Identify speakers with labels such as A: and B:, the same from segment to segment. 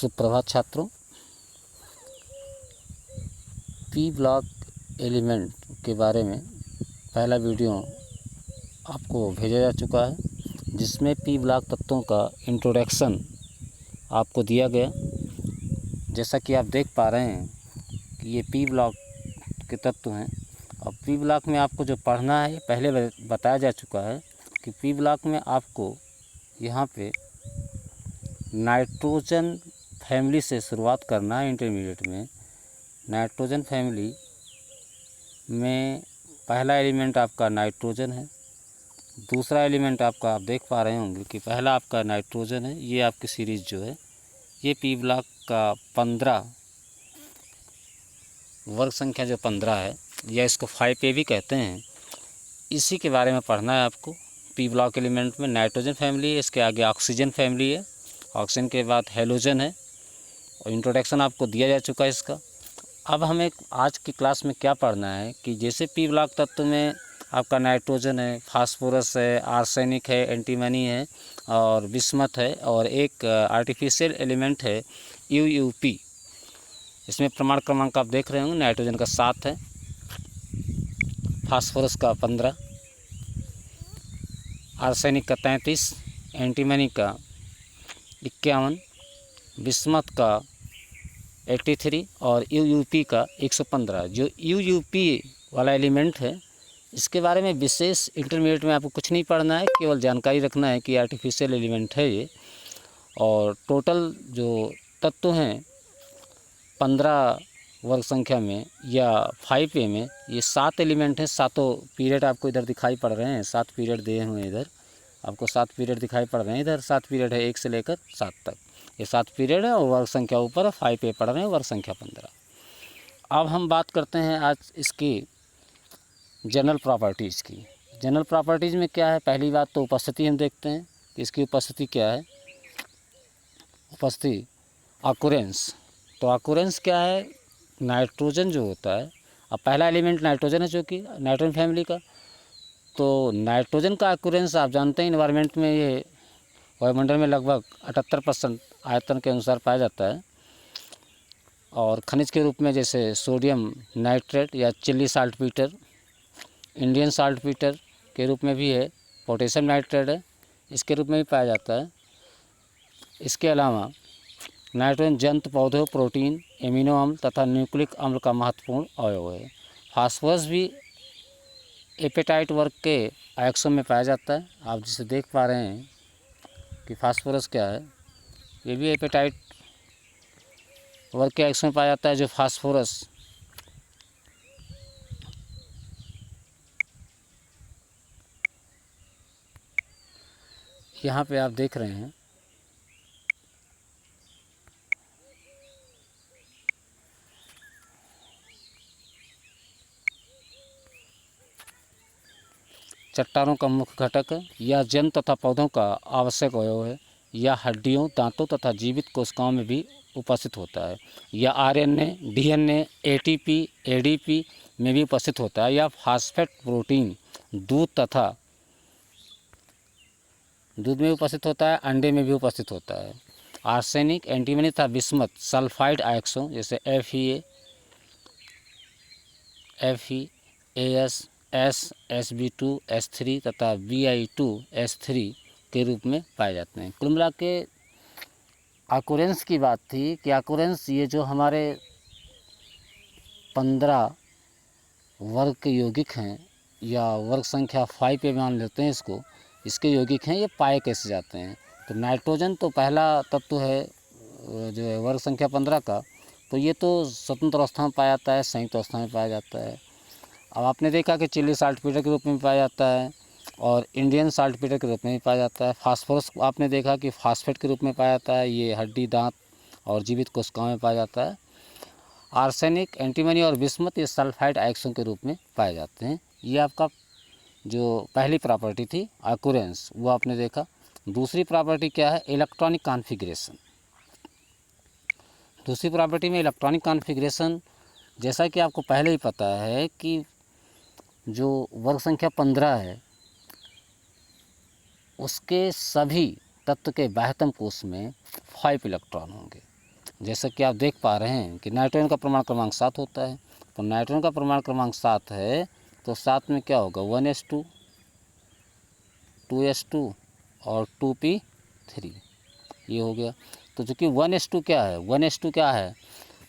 A: सुप्रभात छात्रों। P block element के बारे में पहला वीडियो आपको भेजा जा चुका है, जिसमें पी ब्लॉक तत्वों का इंट्रोडक्शन आपको दिया गया। जैसा कि आप देख पा रहे हैं कि ये पी ब्लॉक के तत्व हैं। और पी ब्लॉक में आपको जो पढ़ना है पहले बताया जा चुका है कि पी ब्लॉक में आपको यहाँ पे नाइट्रोजन फैमिली से शुरुआत करना है। इंटरमीडिएट में नाइट्रोजन फैमिली में पहला एलिमेंट आपका नाइट्रोजन है। दूसरा एलिमेंट आपका आप देख पा रहे होंगे कि पहला आपका नाइट्रोजन है। ये आपकी सीरीज़ जो है ये पी ब्लॉक का 15 वर्ग संख्या जो 15 है, या इसको 5A भी कहते हैं, इसी के बारे में पढ़ना है आपको। पी ब्लॉक एलिमेंट में नाइट्रोजन फैमिली है, इसके आगे ऑक्सीजन फैमिली है, ऑक्सीजन के बाद हेलोजन है, और इंट्रोडक्शन आपको दिया जा चुका है इसका। अब हमें आज की क्लास में क्या पढ़ना है कि जैसे पी ब्लॉक तत्व में आपका नाइट्रोजन है, फास्फोरस है, आर्सेनिक है, एंटीमनी है और बिस्मथ है, और एक आर्टिफिशियल एलिमेंट है UUP। इसमें प्रमाण क्रमांक आप देख रहे होंगे, नाइट्रोजन का 7 है, फास्फोरस का 15, आर्सेनिक का 33, एंटीमनी का 51, बिस्मथ का 83 और UUP का 115। जो UUP वाला एलिमेंट है, इसके बारे में विशेष इंटरमीडिएट में आपको कुछ नहीं पढ़ना है, केवल जानकारी रखना है कि आर्टिफिशियल एलिमेंट है ये। और टोटल जो तत्व हैं 15 वर्ग संख्या में या 5A में ये 7 एलिमेंट हैं। सातों पीरियड आपको इधर दिखाई पड़ रहे हैं, 7 पीरियड दिए हुए हैं इधर आपको, 7 पीरियड दिखाई पड़ रहे हैं। इधर 7 पीरियड है 1 से लेकर 7 तक, ये 7 पीरियड है। और वर्ग संख्या ऊपर 5A पढ़ रहे हैं, वर्ग संख्या 15। अब हम बात करते हैं आज इसकी जनरल प्रॉपर्टीज़ की। जनरल प्रॉपर्टीज़ में क्या है, पहली बात तो उपस्थिति हम देखते हैं कि इसकी उपस्थिति क्या है। उपस्थिति ऑकुरेंस, तो ऑकुरेंस क्या है, नाइट्रोजन जो होता है, अब पहला एलिमेंट नाइट्रोजन है चूँकि नाइट्रोजन फैमिली का, तो नाइट्रोजन का ऑकुरेंस आप जानते हैं इन्वायरमेंट में ये वायुमंडल में लगभग 78% आयतन के अनुसार पाया जाता है। और खनिज के रूप में जैसे सोडियम नाइट्रेट या चिली साल्टपीटर, इंडियन साल्टपीटर के रूप में भी है, पोटेशियम नाइट्रेट है, इसके रूप में भी पाया जाता है। इसके अलावा नाइट्रोजन जंतु पौधों, प्रोटीन, एमिनो अम्ल तथा न्यूक्लिक अम्ल का महत्वपूर्ण अवयव है। फास्फोरस भी एपेटाइट वर्ग के आयक्सों में पाया जाता है। आप जिसे देख पा रहे हैं कि फास्फोरस क्या है, ये भी एपेटाइट वर्ग के आयक्सों में पाया जाता है। जो फास्फोरस यहाँ पे आप देख रहे हैं चट्टानों का मुख्य घटक है, यह जंतु तथा पौधों का आवश्यक अवयव है। यह हड्डियों, दांतों तथा जीवित कोशिकाओं में भी उपस्थित होता है। यह RNA, DNA, ATP, ADP में भी उपस्थित होता है। यह फास्फेट प्रोटीन दूध में उपस्थित होता है, अंडे में भी उपस्थित होता है। आर्सेनिक, एंटीमनी तथा बिस्मथ सल्फाइड आयक्सों जैसे FeAs, SsB2, S3 तथा Bi2S3 के रूप में पाए जाते हैं। कुल मिला के ऑकुरेंस की बात थी कि ऑकुरेंस ये जो हमारे 15 वर्ग के यौगिक हैं, या वर्ग संख्या 5A मान लेते हैं इसको, इसके यौगिक हैं, ये पाए कैसे जाते हैं। तो नाइट्रोजन तो पहला तत्व है जो है वर्ग संख्या 15 का, तो ये तो स्वतंत्र अवस्था में पाया जाता है, संयुक्त अवस्था में पाया जाता है। अब आपने देखा कि चिली साल्टपीटर के रूप में पाया जाता है और इंडियन साल्टपीटर के रूप में भी पाया जाता है। फास्फोरस आपने देखा कि फास्फेट के रूप में पाया जाता है, ये हड्डी, दांत और जीवित कोशिकाओं में पाया जाता है। आर्सेनिक, एंटीमनी और बिस्मथ ये सल्फाइड आयक्सों के रूप में पाए जाते हैं। ये आपका जो पहली प्रॉपर्टी थी ऑकुरेंस, वो आपने देखा। दूसरी प्रॉपर्टी क्या है, इलेक्ट्रॉनिक कॉन्फ़िगरेशन। दूसरी प्रॉपर्टी में इलेक्ट्रॉनिक कॉन्फ़िगरेशन, जैसा कि आपको पहले ही पता है कि जो वर्ग संख्या 15 है उसके सभी तत्व के बाह्यतम कोश में 5 इलेक्ट्रॉन होंगे। जैसा कि आप देख पा रहे हैं कि नाइट्रोजन का परमाणु क्रमांक 7 होता है, तो नाइट्रोजन का परमाणु क्रमांक 7 है तो 7 में क्या होगा 1s2, 2s2 और 2p3, ये हो गया। तो चूँकि 1s2 क्या है, 1s2 क्या है,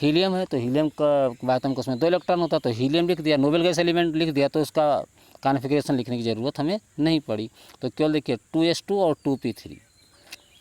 A: हीलियम है, तो हीलियम का आयतन को उसमें 2 इलेक्ट्रॉन होता है, तो हीलियम लिख दिया, नोबेल गैस एलिमेंट लिख दिया, तो उसका कॉन्फ़िगरेशन लिखने की ज़रूरत हमें नहीं पड़ी। तो केवल देखिए 2s2 और 2p3,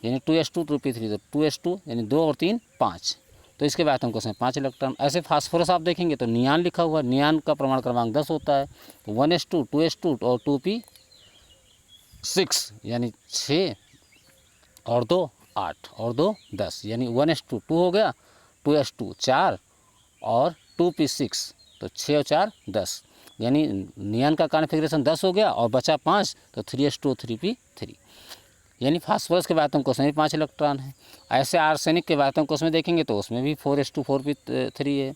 A: यानी 2s2 2p3, तो 2s2 यानी 2 और 3 5, तो इसके आयतन को उसमें 5 इलेक्ट्रॉन। ऐसे फास्फोरस आप देखेंगे तो नियान लिखा हुआ है, नियान का परमाणु क्रमांक 10 होता है, तो 1s2 2s2 और 2p6 यानी 6 और 2 8 और 2 10, यानी 1s2 2 हो गया, 2s2 4 और 2p6, तो 6 और 4 10, यानी नियान का कॉन्फ़िगरेशन 10 हो गया और बचा 5, तो 3s2 3p3, यानी फास्फोरस के आयतन कोष में भी 5 इलेक्ट्रॉन है। ऐसे आर्सेनिक के आयतन कोष में देखेंगे तो उसमें भी 4s2 4p3 है।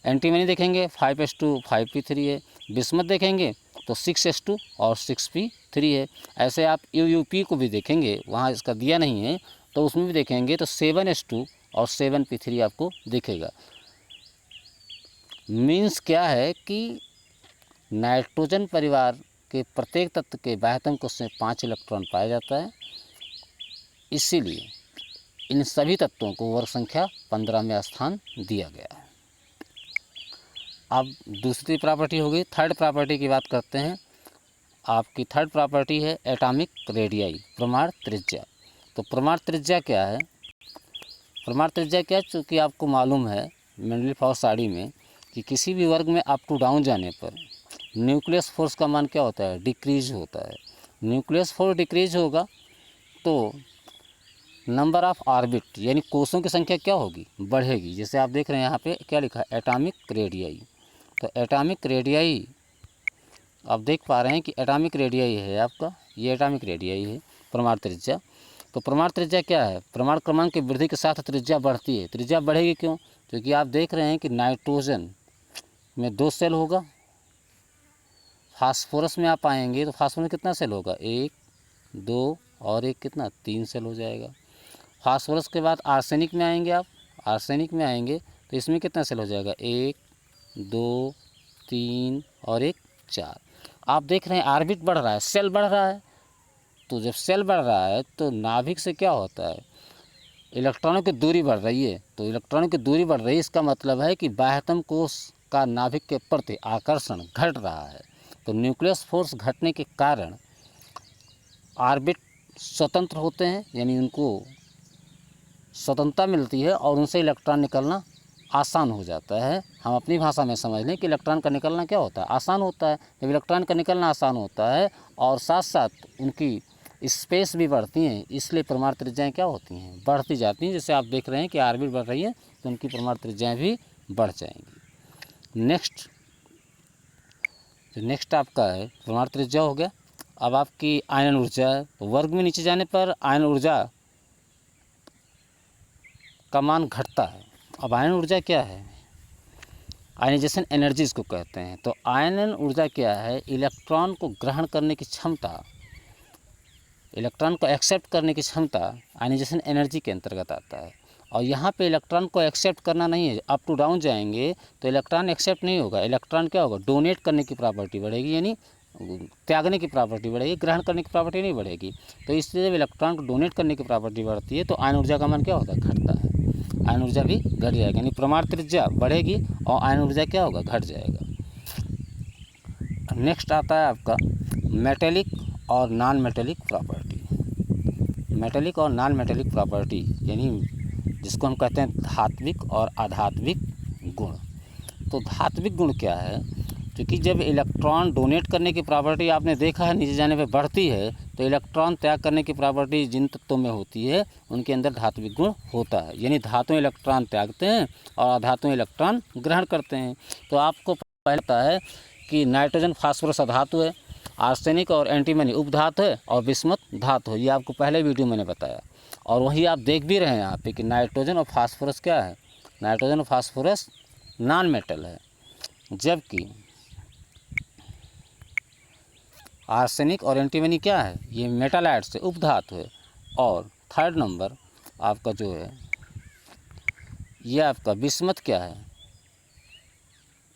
A: एंटीमनी देखेंगे 5s2 5p3 है। बिस्मथ देखेंगे तो 6s2 और 6p3 है। ऐसे आप UUP को भी देखेंगे, वहाँ इसका दिया नहीं है, तो उसमें भी देखेंगे तो 7s2 और 7p3 आपको दिखेगा। मीन्स क्या है कि नाइट्रोजन परिवार के प्रत्येक तत्व के आयतन कोष में 5 इलेक्ट्रॉन पाया जाता है, इसीलिए इन सभी तत्वों को वर्ग संख्या 15 में स्थान दिया गया है। अब दूसरी प्रॉपर्टी हो गई, थर्ड प्रॉपर्टी की बात करते हैं। आपकी थर्ड प्रॉपर्टी है एटॉमिक रेडियाई, परमाणु त्रिज्या। तो परमाणु त्रिज्या क्या है, परमाणु त्रिज्या क्या, चूँकि आपको मालूम है मेंडलीफ साड़ी में कि किसी भी वर्ग में अप टू डाउन जाने पर न्यूक्लियस फोर्स का मान क्या होता है, डिक्रीज होता है। न्यूक्लियस फोर्स डिक्रीज होगा तो नंबर ऑफ ऑर्बिट यानी कोषों की संख्या क्या होगी, बढ़ेगी। जैसे आप देख रहे हैं यहाँ पे क्या लिखा है, एटॉमिक रेडियाई। तो एटॉमिक रेडियाई आप देख पा रहे हैं कि एटॉमिक रेडियाई है आपका, ये एटॉमिक रेडियाई है परमाणु त्रिज्या। तो परमाणु त्रिज्या क्या है, परमाणु क्रमांक की वृद्धि के साथ त्रिज्या बढ़ती है। त्रिज्या बढ़ेगी क्यों, क्योंकि आप देख रहे हैं कि नाइट्रोजन में 2 सेल होगा, फास्फोरस में आप आएंगे तो फास्फोरस में कितना सेल होगा, 1 2 और 1 कितना 3 सेल हो जाएगा। फास्फोरस के बाद आर्सेनिक में आएंगे आप, आर्सेनिक में आएंगे तो इसमें कितना सेल हो जाएगा, 1 2 3 और 1 4। आप देख रहे हैं ऑर्बिट बढ़ रहा है, सेल बढ़ रहा है। तो जब सेल बढ़ रहा है तो नाभिक से क्या होता है, इलेक्ट्रॉनों की दूरी बढ़ रही है। तो इलेक्ट्रॉनों की दूरी बढ़ रही है, इसका मतलब है कि बाह्यतम कोष का नाभिक के प्रति आकर्षण घट रहा है। तो न्यूक्लियस फोर्स घटने के कारण ऑर्बिट स्वतंत्र होते हैं, यानी उनको स्वतंत्रता मिलती है और उनसे इलेक्ट्रॉन निकलना आसान हो जाता है। हम अपनी भाषा में समझ लें कि इलेक्ट्रॉन का निकलना क्या होता है, आसान होता है। जब इलेक्ट्रॉन का निकलना आसान होता है और साथ साथ उनकी स्पेस भी बढ़ती हैं, इसलिए परमाणु त्रिज्याएँ क्या होती हैं, बढ़ती जाती हैं। जैसे आप देख रहे हैं कि ऑर्बिट बढ़ रही है तो उनकी परमाणु त्रिज्याएँ भी बढ़ जाएंगी। नेक्स्ट आपका है परमाणु त्रिज्या हो गया। अब आपकी आयनन ऊर्जा, वर्ग में नीचे जाने पर आयनन ऊर्जा का मान घटता है। अब आयनन ऊर्जा क्या है, आयनाइजेशन एनर्जी इसको कहते हैं। तो आयनन ऊर्जा क्या है, इलेक्ट्रॉन को ग्रहण करने की क्षमता, इलेक्ट्रॉन को एक्सेप्ट करने की क्षमता आयनाइजेशन एनर्जी के अंतर्गत आता है। और यहाँ पे इलेक्ट्रॉन को एक्सेप्ट करना नहीं है, अप टू डाउन जाएंगे तो इलेक्ट्रॉन एक्सेप्ट नहीं होगा, इलेक्ट्रॉन क्या होगा, डोनेट करने की प्रॉपर्टी बढ़ेगी, यानी त्यागने की प्रॉपर्टी बढ़ेगी, ग्रहण करने की प्रॉपर्टी नहीं बढ़ेगी। तो इसलिए जब इलेक्ट्रॉन को डोनेट करने की प्रॉपर्टी बढ़ती है तो आयन ऊर्जा का मान क्या होता है, घटता है। आयन ऊर्जा भी घट जाएगी, यानी परमाणु त्रिज्या बढ़ेगी और आयन ऊर्जा क्या होगा, घट जाएगा। नेक्स्ट आता है आपका मेटेलिक और नॉन मेटेलिक प्रॉपर्टी। मेटेलिक और नॉन मेटेलिक प्रॉपर्टी यानी जिसको हम कहते हैं धात्विक और अधात्विक गुण। तो धात्विक गुण क्या है, क्योंकि जब इलेक्ट्रॉन डोनेट करने की प्रॉपर्टी आपने देखा है नीचे जाने पर बढ़ती है, तो इलेक्ट्रॉन त्याग करने की प्रॉपर्टी जिन तत्वों में होती है उनके अंदर धात्विक गुण होता है, यानी धातुएं इलेक्ट्रॉन त्यागते हैं और अधातुएं इलेक्ट्रॉन ग्रहण करते हैं। तो आपको पहले पता है कि नाइट्रोजन फास्फोरस अधातु है, आर्सेनिक और एंटीमनी उपधातु है और बिस्मथ धातु है, ये आपको पहले वीडियो मैंने बताया। और वही आप देख भी रहे हैं यहाँ पे कि नाइट्रोजन और फास्फोरस क्या है, नाइट्रोजन और फास्फोरस नॉन मेटल है, जबकि आर्सेनिक और एंटीमनी क्या है, ये मेटालाइट से, उपधातु है। और थर्ड नंबर आपका जो है, नाइट्रोजन और फास्फोरस क्या है, ये नान मेटल है, जबकि आर्सेनिक और एंटीमनी क्या है, ये मेटालाइट से, उपधातु है। और थर्ड नंबर आपका जो है, नाइट्रोजन और फास्फोरस नॉन मेटल है, जबकि आर्सेनिक और एंटीमनी क्या है, ये मेटालाइट से, उपधातु है। और थर्ड नंबर आपका जो है ये आपका बिस्मथ क्या है,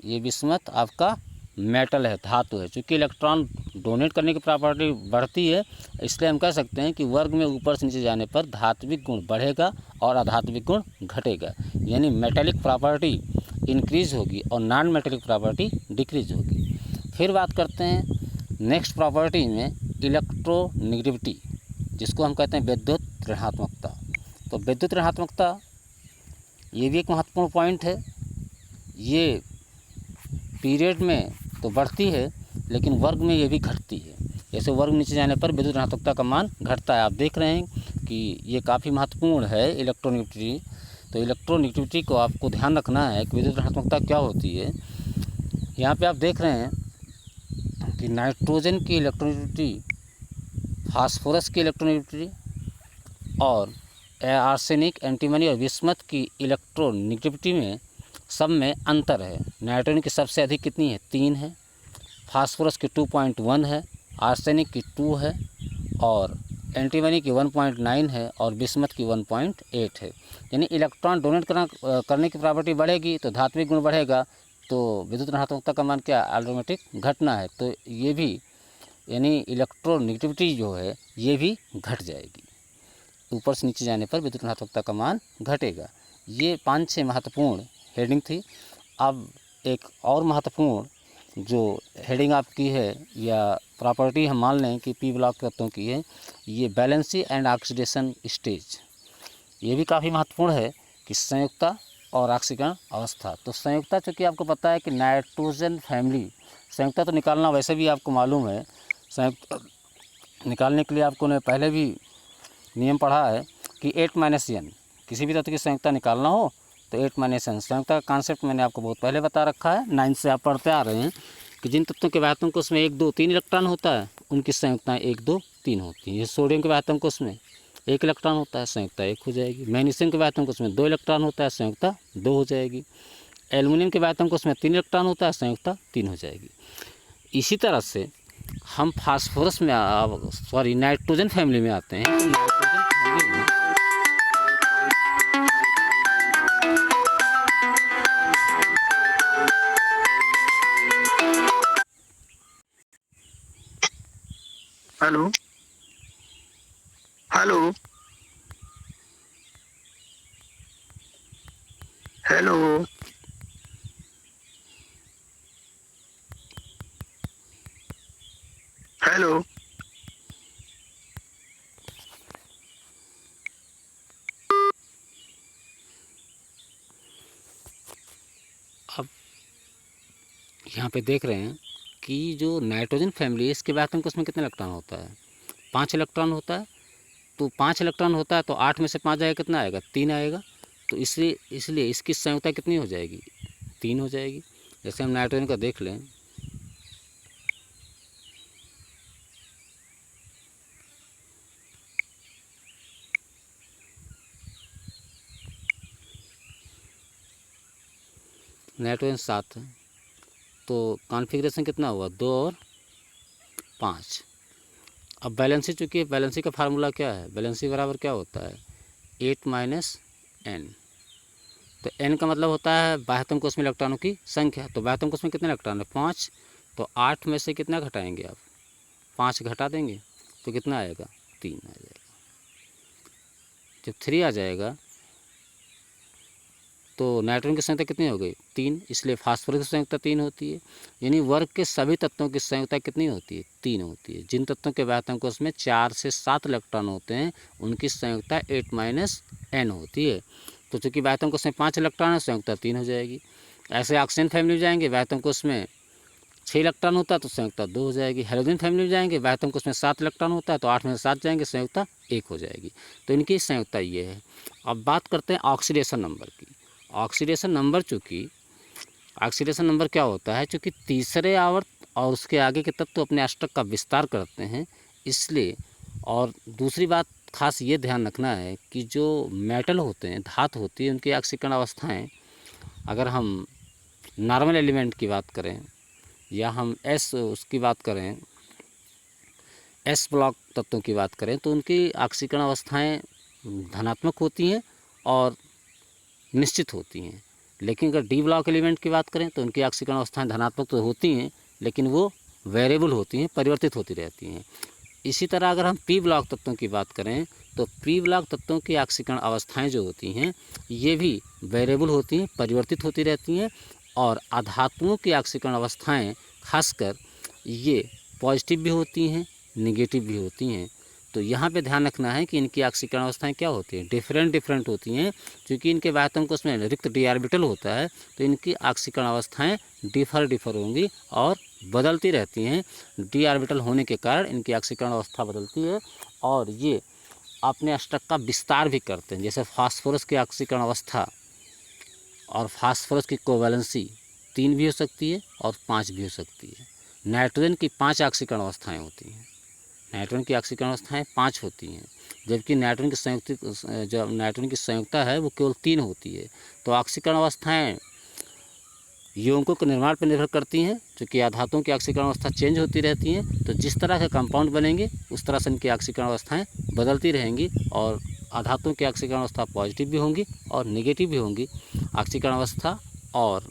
A: ये बिस्मथ आपका मेटल है, धातु है। चूँकि इलेक्ट्रॉन डोनेट करने की प्रॉपर्टी बढ़ती है, इसलिए हम कह सकते हैं कि वर्ग में ऊपर से नीचे जाने पर धात्विक गुण बढ़ेगा और अधात्विक गुण घटेगा, यानी मेटेलिक प्रॉपर्टी इंक्रीज होगी और नॉन मेटेलिक प्रॉपर्टी डिक्रीज होगी। फिर बात करते हैं नेक्स्ट प्रॉपर्टी में इलेक्ट्रोनेगेटिविटी, जिसको हम कहते हैं विद्युत ऋणात्मकता। तो विद्युत ऋणात्मकता ये भी एक महत्वपूर्ण पॉइंट है। ये पीरियड में तो बढ़ती है लेकिन वर्ग में ये भी घटती है। जैसे वर्ग नीचे जाने पर विद्युत ऋणात्मकता का मान घटता है। आप देख रहे हैं कि ये काफ़ी महत्वपूर्ण है इलेक्ट्रोनेगेटिविटी। तो इलेक्ट्रोनेगेटिविटी को आपको ध्यान रखना है कि विद्युत ऋणात्मकता क्या होती है। यहाँ पे आप देख रहे हैं कि नाइट्रोजन की इलेक्ट्रोनेगेटिविटी, फास्फोरस की इलेक्ट्रोनेगेटिविटी और आर्सेनिक, एंटीमनी और बिस्मथ की इलेक्ट्रोनेगेटिविटी में सब में अंतर है। नाइट्रोजन की सबसे अधिक कितनी है, 3 है, फास्फोरस की 2.1 है, आर्सेनिक की 2 है और एंटीमनी की 1.9 है और बिस्मथ की 1.8 है। यानी इलेक्ट्रॉन डोनेट करने की प्रॉपर्टी बढ़ेगी तो धात्विक गुण बढ़ेगा, तो विद्युत ऋणात्मकता का मान क्या ऑटोमेटिक घटना है। तो ये भी यानी इलेक्ट्रोनेगेटिविटी जो है ये भी घट जाएगी, ऊपर से नीचे जाने पर विद्युत ऋणात्मकता का मान घटेगा। ये 5-6 महत्वपूर्ण हेडिंग थी। अब एक और महत्वपूर्ण जो हेडिंग आपकी है या प्रॉपर्टी हम मान लें कि पी ब्लॉक तत्वों की है, ये बैलेंसी एंड ऑक्सीडेशन स्टेज। ये भी काफ़ी महत्वपूर्ण है कि संयुक्ता और ऑक्सीकरण अवस्था। तो संयुक्ता चूँकि आपको पता है कि नाइट्रोजन फैमिली, संयुक्ता तो निकालना वैसे भी आपको मालूम है। संयुक्त निकालने के लिए आपको ने पहले भी नियम पढ़ा है कि 8-n, किसी भी तत्व की संयुक्ता निकालना हो तो 8-n। संयुक्ता का कॉन्सेप्ट मैंने आपको बहुत पहले बता रखा है, 9 से आप पढ़ते आ रहे हैं कि जिन तत्वों के वाह्यतम कोष में 1, 2, 3 इलेक्ट्रॉन होता है उनकी संयुक्ताएँ 1, 2, 3 होती हैं। जैसे सोडियम के वाह्यतम कोष में 1 इलेक्ट्रॉन होता है, संयुक्ता 1 हो जाएगी। मैग्नीशियम के वाह्यतम कोष में 2 इलेक्ट्रॉन होता है, संयुक्ता 2 हो जाएगी। एल्युमिनियम के वाह्यतम कोष में 3 इलेक्ट्रॉन होता है, संयुक्ता 3 हो जाएगी। इसी तरह से हम फास्फोरस में नाइट्रोजन फैमिली में आते हैं। तो नाइट्रोजन फैमिली में
B: हेलो हेलो हेलो हेलो
A: अब यहाँ पे देख रहे हैं कि जो नाइट्रोजन फैमिली है इसके वाह्यतम कोष में कितने इलेक्ट्रॉन होता है, 5 इलेक्ट्रॉन होता है। तो 5 इलेक्ट्रॉन होता है तो 8 में से 5 जाएगा, कितना आएगा, 3 आएगा। तो इसलिए इसकी संयुक्ता कितनी हो जाएगी, 3 हो जाएगी। जैसे हम नाइट्रोजन का देख लें, नाइट्रोजन 7 है तो कॉन्फ़िगरेशन कितना हुआ, 2 और 5। अब बैलेंसी, चूँकि बैलेंसी का फार्मूला क्या है, बैलेंसी बराबर क्या होता है, 8-n। तो n का मतलब होता है वाह्यतम कोष में इलेक्ट्रॉनों की संख्या। तो वाह्यतम कोष में कितने इलेक्ट्रॉन है, 5। तो 8 में से कितना घटाएंगे आप, 5 घटा देंगे तो कितना आएगा, 3 आ जाएगा। जब 3 आ जाएगा तो नाइट्रोजन की संख्या कितनी हो गई, 3। इसलिए फास्फोरस की संख्या 3 होती है। यानी वर्ग के सभी तत्वों की संख्या कितनी होती है, 3 होती है। जिन तत्वों के वाह्यतम कोष में 4 से 7 इलेक्ट्रॉन होते हैं उनकी संख्या 8-n होती है। तो चूँकि वाह्यतम कोष में 5 इलेक्ट्रॉन है, संख्या 3 हो जाएगी। ऐसे ऑक्सीजन फैमिली में जाएंगे, वाह्यतम कोष में 6 इलेक्ट्रॉन होता है तो संयुक्ता 2 हो जाएगी। हाइड्रोजन फैमिली में जाएंगे, वाह्यतम कोष में 7 इलेक्ट्रॉन होता है तो 8 में से 7 जाएंगे, संयुक्ता 1 हो जाएगी। तो इनकी संयुक्ता ये है। अब बात करते हैं ऑक्सीडेशन नंबर की। ऑक्सीडेशन नंबर, चूँकि ऑक्सीडेशन नंबर क्या होता है, चूँकि तीसरे आवर्त और उसके आगे के तत्व अपने अष्टक का विस्तार करते हैं इसलिए। और दूसरी बात खास ये ध्यान रखना है कि जो मेटल होते हैं, धातु होती है, उनकी ऑक्सीकरण अवस्थाएँ, अगर हम नॉर्मल एलिमेंट की बात करें या हम उसकी बात करें, एस ब्लॉक तत्वों की बात करें, तो उनकी ऑक्सीकरण अवस्थाएं धनात्मक होती हैं और निश्चित होती हैं। लेकिन अगर डी ब्लॉक एलिमेंट की बात करें तो उनकी ऑक्सीकरण अवस्थाएं धनात्मक तो होती हैं, लेकिन वो वेरिएबल होती हैं, परिवर्तित होती रहती हैं। इसी तरह अगर हम पी ब्लॉक तत्वों की बात करें तो पी ब्लॉक तत्वों की ऑक्सीकरण अवस्थाएं जो होती हैं ये भी वेरिएबल होती हैं, परिवर्तित होती रहती हैं। और अधातुओं की ऑक्सीकरण अवस्थाएं खासकर ये पॉजिटिव भी होती हैं, निगेटिव भी होती हैं। तो यहाँ पे ध्यान रखना है कि इनकी ऑक्सीकरण अवस्थाएं क्या होती हैं, डिफरेंट होती हैं। क्योंकि इनके बातों को उसमें रिक्त डी ऑर्बिटल होता है तो इनकी ऑक्सीकरण अवस्थाएं डिफर होंगी और बदलती रहती हैं। डी ऑर्बिटल होने के कारण इनकी ऑक्सीकरण अवस्था बदलती है और ये अपने अष्टक का विस्तार भी करते हैं। जैसे फास्फोरस की ऑक्सीकरण अवस्था और फास्फोरस की कोवैलेंसी 3 भी हो सकती है और 5 भी हो सकती है। नाइट्रोजन की 5 ऑक्सीकरण अवस्थाएं होती हैं। नाइट्रोजन की ऑक्सीकरण अवस्थाएं 5 होती हैं, जबकि नाइट्रोजन की संयुक्ता है वो केवल 3 होती है। तो ऑक्सीकरण अवस्थाएं यौगिकों के निर्माण पर निर्भर करती हैं, क्योंकि अधातुओं की ऑक्सीकरण अवस्था चेंज होती रहती हैं। तो जिस तरह के कंपाउंड बनेंगे उस तरह से इनकी ऑक्सीकरण अवस्थाएं बदलती रहेंगी और अधातुओं की ऑक्सीकरण अवस्था पॉजिटिव भी होंगी और नेगेटिव भी होंगी। ऑक्सीकरण अवस्था और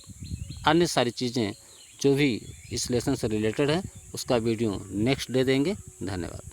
A: अन्य सारी चीज़ें जो भी इस लेसन से रिलेटेड है उसका वीडियो नेक्स्ट दे देंगे। धन्यवाद।